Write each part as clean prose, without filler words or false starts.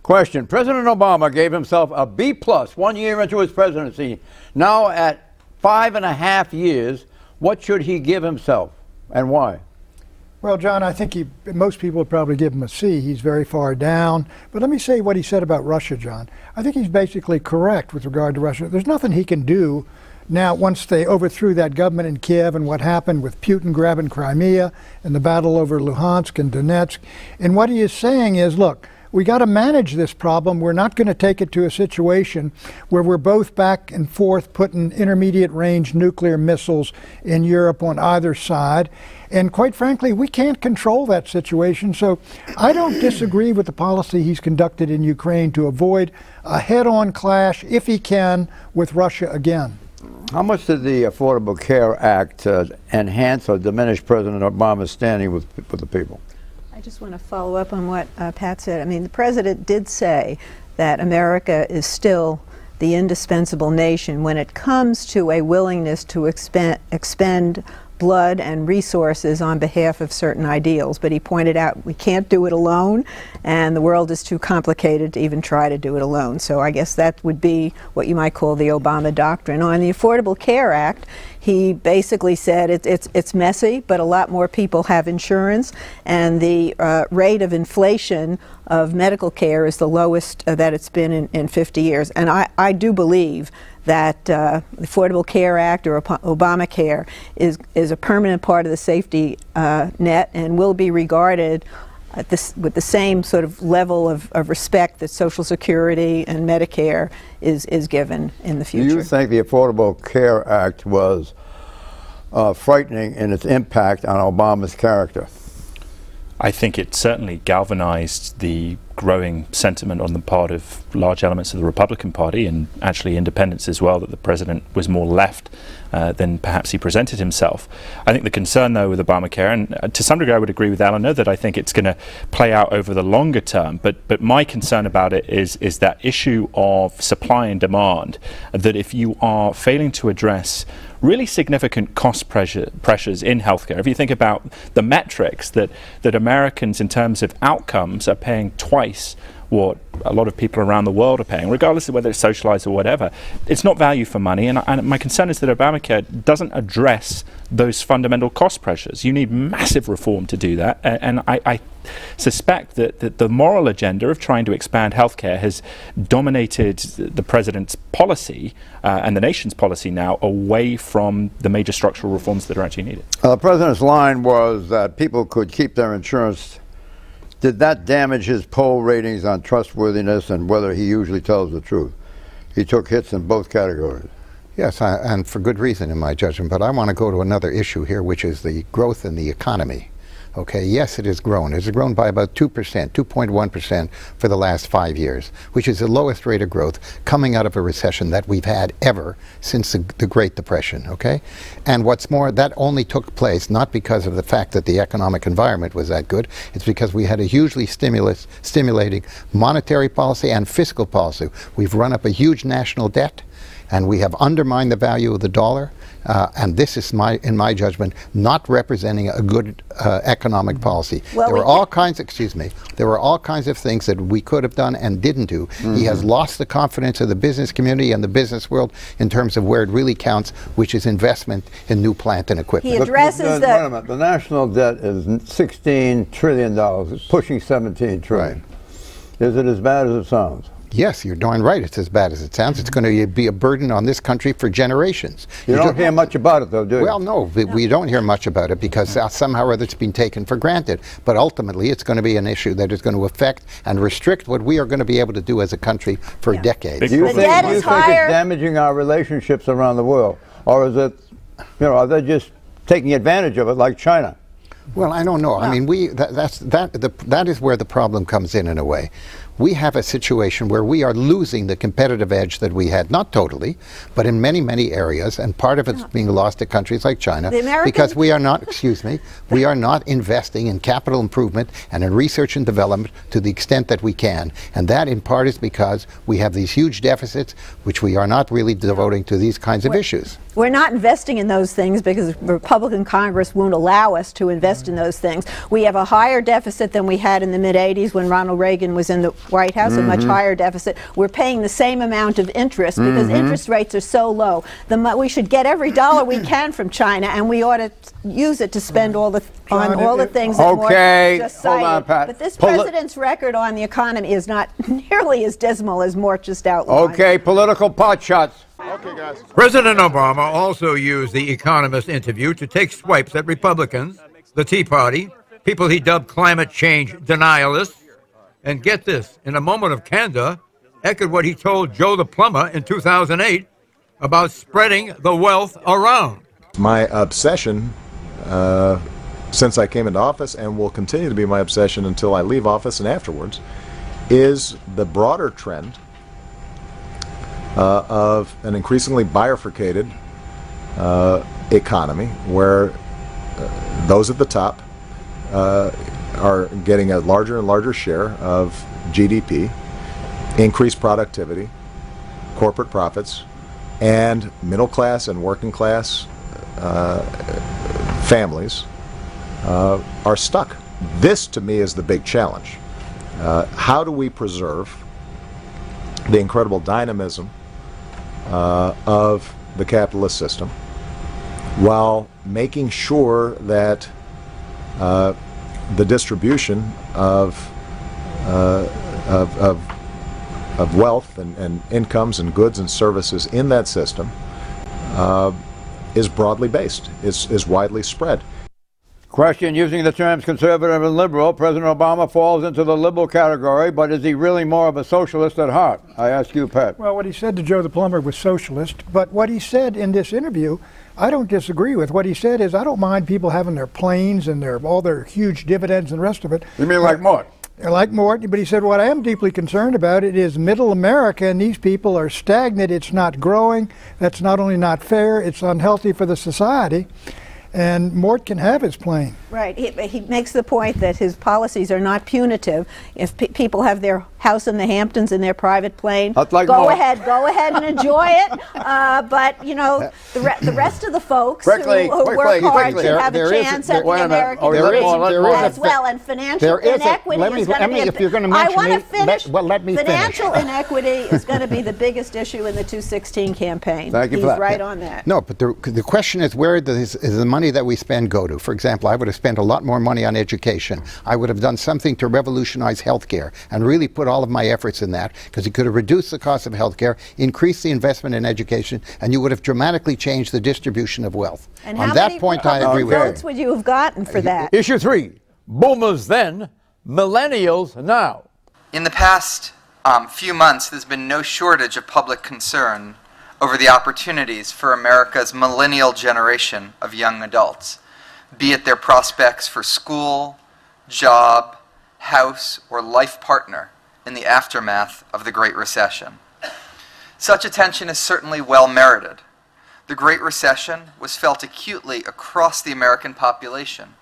Question. President Obama gave himself a B+ 1 year into his presidency. Now at 5.5 years, what should he give himself and why? Well, John, I think most people would probably give him a C. He's very far down. But let me say what he said about Russia, John. I think he's basically correct with regard to Russia. There's nothing he can do now once they overthrew that government in Kiev and what happened with Putin grabbing Crimea and the battle over Luhansk and Donetsk. And what he is saying is, look, we got to manage this problem. We're not going to take it to a situation where we're both back and forth putting intermediate range nuclear missiles in Europe on either side. And quite frankly, we can't control that situation. So I don't disagree with the policy he's conducted in Ukraine to avoid a head-on clash, if he can, with Russia again. How much did the Affordable Care Act enhance or diminish President Obama's standing with the people? I just want to follow up on what Pat said. I mean, the president did say that America is still the indispensable nation when it comes to a willingness to expend blood and resources on behalf of certain ideals. But he pointed out we can't do it alone, and the world is too complicated to even try to do it alone. So I guess that would be what you might call the Obama doctrine. On the Affordable Care Act, he basically said it's messy, but a lot more people have insurance, and the rate of inflation of medical care is the lowest that it's been in 50 years. And I do believe that the Affordable Care Act or Obamacare is a permanent part of the safety net and will be regarded with the same sort of level of respect that Social Security and Medicare is given in the future. Do you think the Affordable Care Act was frightening in its impact on Obama's character? I think it certainly galvanized the growing sentiment on the part of large elements of the Republican Party, and actually independents as well, that the president was more left than perhaps he presented himself. I think the concern, though, with Obamacare, and to some degree I would agree with Eleanor that I think it's going to play out over the longer term, but my concern about it is that issue of supply and demand, that if you are failing to address really significant cost pressures in healthcare. If you think about the metrics that Americans in terms of outcomes are paying twice what a lot of people around the world are paying, regardless of whether it's socialized or whatever, it's not value for money. And my concern is that Obamacare doesn't address those fundamental cost pressures. You need massive reform to do that. And I suspect that the moral agenda of trying to expand healthcare has dominated the president's policy and the nation's policy now away from the major structural reforms that are actually needed. The president's line was that people could keep their insurance. Did that damage his poll ratings on trustworthiness and whether he usually tells the truth? He took hits in both categories. Yes, and for good reason in my judgment, but I want to go to another issue here, which is the growth in the economy. Okay, yes, it has grown. It has grown by about 2%, 2.1% for the last 5 years, which is the lowest rate of growth coming out of a recession that we've had ever since the Great Depression, okay? And what's more, that only took place not because of the fact that the economic environment was that good, it's because we had a hugely stimulating monetary policy and fiscal policy. We've run up a huge national debt, and we have undermined the value of the dollar. And this is, in my judgment, not representing a good economic policy. Well, there were all kinds, there were all kinds of things that we could have done and didn't do. He has lost the confidence of the business community and the business world in terms of where it really counts, which is investment in new plant and equipment. He addresses the national debt is $16 trillion. It's pushing $17 trillion. Right. Is it as bad as it sounds? Yes, you're darn right. It's as bad as it sounds. It's going to be a burden on this country for generations. You don't hear much about it, though, do you? Well, no, we don't hear much about it because somehow or other it's been taken for granted. But ultimately, it's going to be an issue that is going to affect and restrict what we are going to be able to do as a country for decades. Do you think it's damaging our relationships around the world? Or is it, are they just taking advantage of it like China? Well, I don't know. I mean, that is where the problem comes in a way. We have a situation where we are losing the competitive edge that we had, not totally, but in many, many areas, and part of it's being lost to countries like China because we are not, we are not investing in capital improvement and in research and development to the extent that we can. And that in part is because we have these huge deficits which we are not really devoting to these kinds of issues. We're not investing in those things because the Republican Congress won't allow us to invest in those things. We have a higher deficit than we had in the mid-'80s when Ronald Reagan was in the White House, a much higher deficit. We're paying the same amount of interest because interest rates are so low. We should get every dollar we can from China, and we ought to use it to spend on all the things that Mort just cited. Hold on, Pat. But this president's record on the economy is not nearly as dismal as Mort just outlined. Okay, political pot shots. Okay, guys. President Obama also used the Economist interview to take swipes at Republicans, the Tea Party, people he dubbed climate change denialists, and get this, in a moment of candor, echoed what he told Joe the plumber in 2008 about spreading the wealth around. My obsession since I came into office, and will continue to be my obsession until I leave office and afterwards, is the broader trend of an increasingly bifurcated economy where those at the top are getting a larger and larger share of GDP, increased productivity, corporate profits, and middle class and working class families are stuck. This, to me, is the big challenge. How do we preserve the incredible dynamism of the capitalist system while making sure that the distribution of wealth and incomes and goods and services in that system is broadly based, is widely spread. Question: using the terms conservative and liberal, President Obama falls into the liberal category, but is he really more of a socialist at heart? I ask you, Pat. Well, what he said to Joe the plumber was socialist, but what he said in this interview, I don't disagree with. What he said is, I don't mind people having their planes and all their huge dividends and the rest of it. You mean like Mort? Like Mort, but he said, what I am deeply concerned about it is middle America, and these people are stagnant. It's not growing. That's not only not fair, it's unhealthy for the society. And Mort can have his plane. Right. He makes the point that his policies are not punitive. If people have their house in the Hamptons in their private plane, like go ahead and enjoy it. But you know, the rest of the folks who work hard should have a chance at the American dream as well. And financial inequity is going to be financial inequity is going to be the biggest issue in the 2016 campaign. Thank you. He's right on that. No, but the question is, where does the money that we spend go to? For example, I would have spent a lot more money on education. I would have done something to revolutionize healthcare and really put all of my efforts in that, because you could have reduced the cost of healthcare, increased the investment in education, and you would have dramatically changed the distribution of wealth. And on that point, I agree with you. How many votes would you have gotten for that? Issue 3, boomers then, millennials now. In the past few months, there's been no shortage of public concern over the opportunities for America's millennial generation of young adults, be it their prospects for school, job, house, or life partner in the aftermath of the Great Recession. Such attention is certainly well merited. The Great Recession was felt acutely across the American population,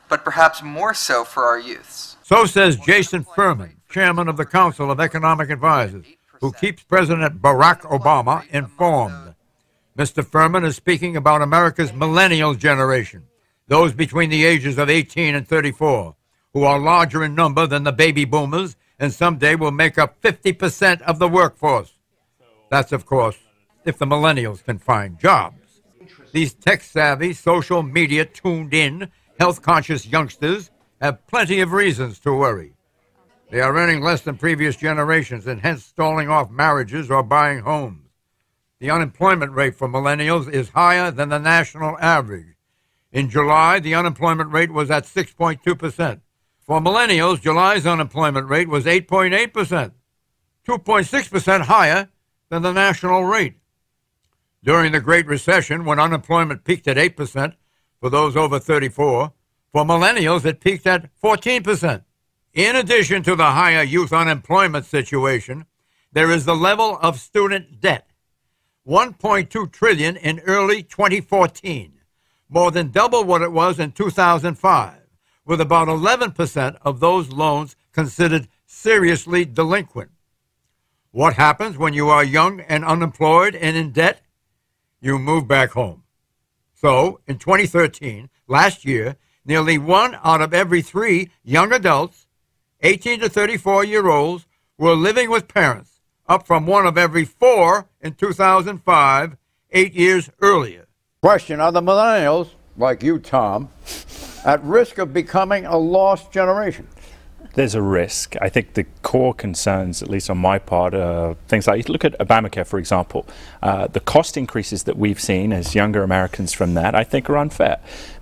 but perhaps more so for our youths. So says Jason Furman, chairman of the Council of Economic Advisors, who keeps President Barack Obama informed. Mr. Furman is speaking about America's millennial generation, those between the ages of 18 and 34, who are larger in number than the baby boomers and someday will make up 50% of the workforce. That's, of course, if the millennials can find jobs. These tech-savvy, social media-tuned-in, health-conscious youngsters have plenty of reasons to worry. They are earning less than previous generations and hence stalling off marriages or buying homes. The unemployment rate for millennials is higher than the national average. In July, the unemployment rate was at 6.2%. For millennials, July's unemployment rate was 8.8%, 2.6% higher than the national rate. During the Great Recession, when unemployment peaked at 8% for those over 34, for millennials it peaked at 14%. In addition to the higher youth unemployment situation, there is the level of student debt. $1.2 trillion in early 2014, more than double what it was in 2005, with about 11% of those loans considered seriously delinquent. What happens when you are young and unemployed and in debt? you move back home. So, in 2013, last year, nearly 1 out of every 3 young adults, 18 to 34-year-olds, were living with parents, up from 1 of every 4 in 2005, 8 years earlier. Question, are the millennials, like you, Tom, at risk of becoming a lost generation? There's a risk. I think the core concerns, at least on my part, are things like, look at Obamacare, for example. The cost increases that we've seen as younger Americans from that, I think, are unfair.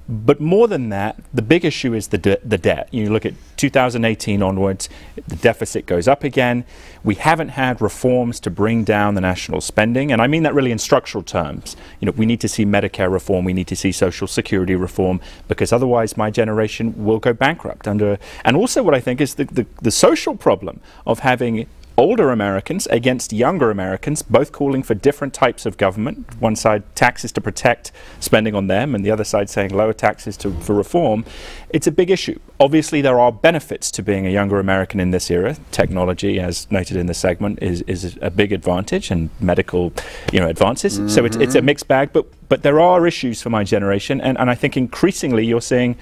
But more than that, the big issue is the debt. You look at 2018 onwards, the deficit goes up again. We haven't had reforms to bring down the national spending, and I mean that really in structural terms. You know, we need to see Medicare reform, we need to see Social Security reform, because otherwise my generation will go bankrupt under. And also what I think is the social problem of having older Americans against younger Americans, both calling for different types of government. One side taxes to protect spending on them, and the other side saying lower taxes for reform. It's a big issue. Obviously, there are benefits to being a younger American in this era. Technology, as noted in the segment, is a big advantage, and medical, advances. Mm-hmm. So it's a mixed bag, but there are issues for my generation, and I think increasingly you're seeing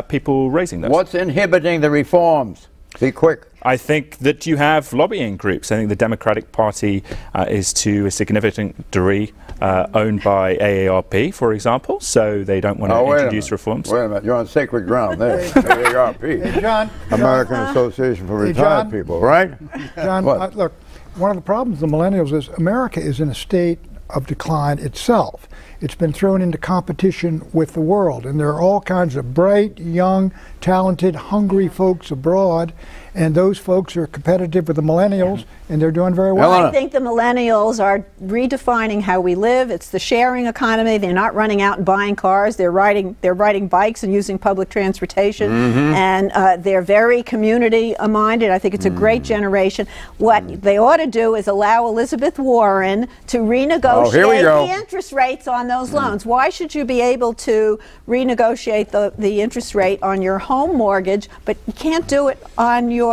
people raising those. What's inhibiting the reforms? Be quick. I think that you have lobbying groups. I think the Democratic Party is to a significant degree owned by AARP, for example, so they don't want to introduce reforms. Wait a minute, you're on sacred ground there. AARP. Hey, John. American Association for Retired People, right? John, look, one of the problems of the millennials is America is in a state of decline itself. It's been thrown into competition with the world, and there are all kinds of bright, young, talented, hungry folks abroad, and those folks are competitive with the millennials, and they're doing very well. I think the millennials are redefining how we live. It's the sharing economy. They're not running out and buying cars. They're riding bikes and using public transportation, and they're very community-minded. I think it's a great generation. What they ought to do is allow Elizabeth Warren to renegotiate the interest rates on those loans. Why should you be able to renegotiate the interest rate on your home mortgage, but you can't do it on your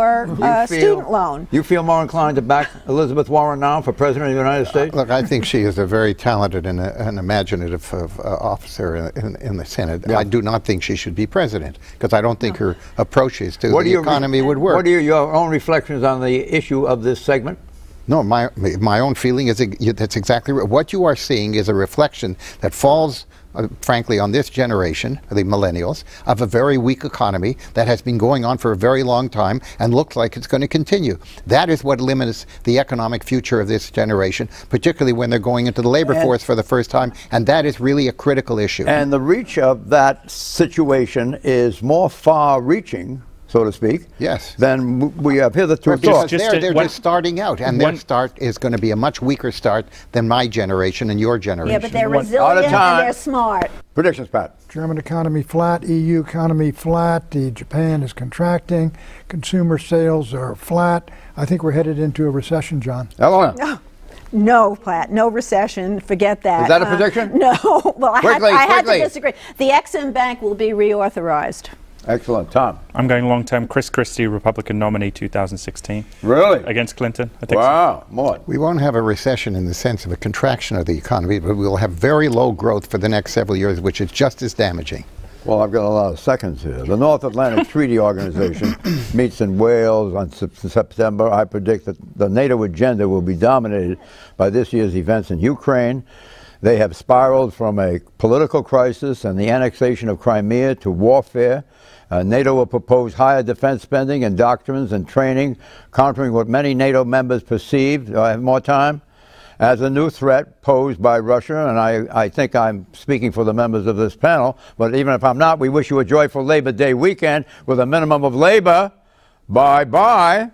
student loan? You feel more inclined to back Elizabeth Warren now for President of the United States? Look, I think she is a very talented and an imaginative officer in the Senate. Yeah. I do not think she should be president, because I don't think her approaches to the economy would work. What are your own reflections on the issue of this segment? No, my own feeling is that's exactly right. What you are seeing is a reflection that falls, frankly, on this generation, the millennials, of a very weak economy that has been going on for a very long time and looks like it's going to continue. That is what limits the economic future of this generation, particularly when they're going into the labor force for the first time, and that is really a critical issue. And the reach of that situation is more far-reaching, so to speak, yes, than we have hitherto thought. They're just starting out, and their start is going to be a much weaker start than my generation and your generation. Yeah, but they're resilient and they're smart. Predictions, Pat. German economy flat, EU economy flat, Japan is contracting, consumer sales are flat. I think we're headed into a recession, John. Eleanor. No, Pat, no recession. Forget that. Is that a prediction? No. Well, I had to disagree. The Exim Bank will be reauthorized. Excellent. Tom? I'm going long-term. Chris Christie, Republican nominee, 2016. Really? Against Clinton, I think. Wow. More. We won't have a recession in the sense of a contraction of the economy, but we'll have very low growth for the next several years, which is just as damaging. Well, I've got a lot of seconds here. The North Atlantic Treaty Organization meets in Wales on September. I predict that the NATO agenda will be dominated by this year's events in Ukraine. They have spiraled from a political crisis and the annexation of Crimea to warfare. NATO will propose higher defense spending and doctrines and training, countering what many NATO members perceive, do I have more time, as a new threat posed by Russia. And I think I'm speaking for the members of this panel, but even if I'm not, we wish you a joyful Labor Day weekend with a minimum of labor. Bye-bye.